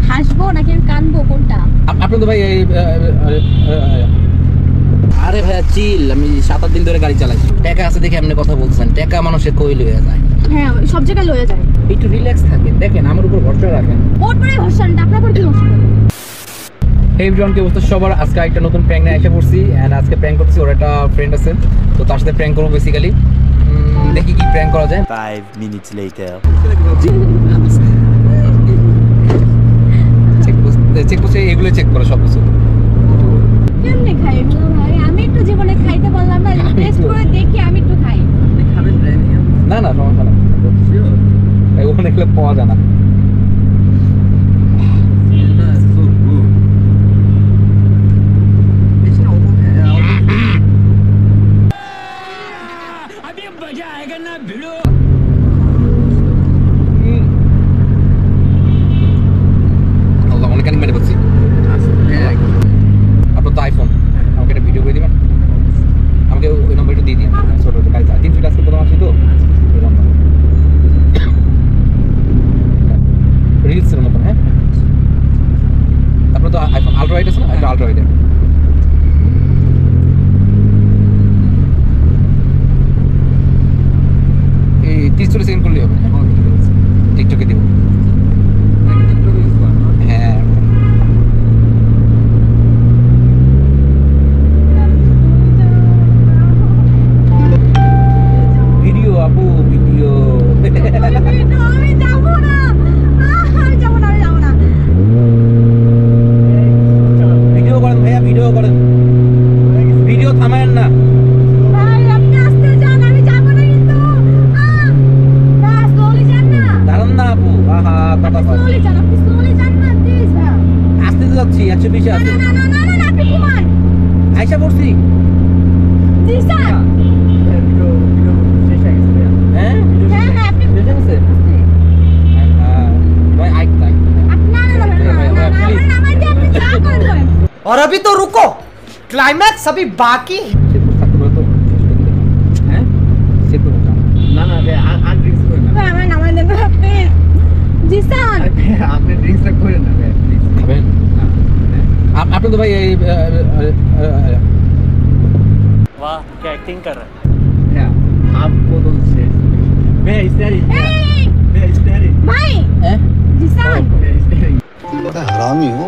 হাসবো নাকি আমি কানবো কোনটা? আপনি তো ভাই আরে ভাই চিল, আমি 7-8 দিন ধরে গাড়ি চালাচ্ছি। টাকা আছে দেখে আপনি কথা বলছেন, টাকা মানুষের কই লয়ে যায়। হ্যাঁ সব জায়গায় লয়ে যায়। একটু রিল্যাক্স থাকেন, দেখেন আমার উপর ভরসা রাখেন। ওর পরে ভরসাটা আপনার উপর কি ভরসা? এই এভরিওয়ান, কি অবস্থা সবার? আজকে একটা নতুন প্র্যাঙ্ক নিয়ে এসে পড়ছি এন্ড আজকে প্র্যাঙ্ক করছি। ওর একটা ফ্রেন্ড আছে, তো তার সাথে প্র্যাঙ্ক করবো বেসিক্যালি। দেখি কি প্র্যাঙ্ক করা যায়। 5 minutes later. চেক করছে, এগুলো চেক করে সব কিছু। কেমনে খাই এগুলো ভাই? আমি একটু জীবনে খাইতে পারলাম না, টেস্ট করে দেখি আমি একটু খাই। খাবেন? না না সমস্যা না, ওখানে খেলে পাওয়া যায় না। আপনার তো আইফোন, আমাকে একটা ভিডিও করে দিবেন, আমাকে ওই নম্বরটা দিয়ে দিন। ছোট গাড়ি 3 ফিট আজকে প্রথম আসছি তো রিলসের মতন। হ্যাঁ আপনার তো আইফোন আলট্রা ওয়াইড আছে না? একটা আলট্রা ওয়াইড এই 30-40 সেকেন্ড করলেই হবে। টিকটকে দিব। হ্যাঁ ভিডিও আপু, ভিডিও। আমি যাবো না, আমি যাবো না, আমি যাবো না। ভিডিও করেন ভাইয়া, ভিডিও করেন, ভিডিও থামায়েন না ভাই আপনি আস্তে যান, আমি যাবো না কিন্তু। না স্লোলি যান না, দাঁড়ান না আপু। আহা কথা বল, স্লোলি যান, আপনি স্লোলি যান না প্লিজ ভাই। আস্তে তো যাচ্ছি, 120 আছে। না না না না না, আপনি ঘুমান। আইসা পড়ছি। জি স্যার। হ্যাঁ হ্যাঁ হ্যাঁ আপনি শেষ হয়ে গেছে। ভাই আইক তাই না না না না প্লিজ। নামাই দিয়ে আপনি যা করেন। और अभी तो रुको, क्लाइमैक्स अभी बाकी है। হ্যাঁ চেক করব না না ভাই আনড্রিংকস করেন না। ভাই আমার নামাই দেন প্লিজ। G sir. আপনি ড্রিঙ্কসটা করেন না ভাই প্লিজ। খাবেন? আপনি তো ভাই এই वाह क्या एक्टिंग कर रहा है। হ্যাঁ হাফ বোতল শেষ। ভাই স্টারি এই ভাই স্টারি ভাই হ্যাঁ জি স্যার। স্টারি बड़ा हरामी हो।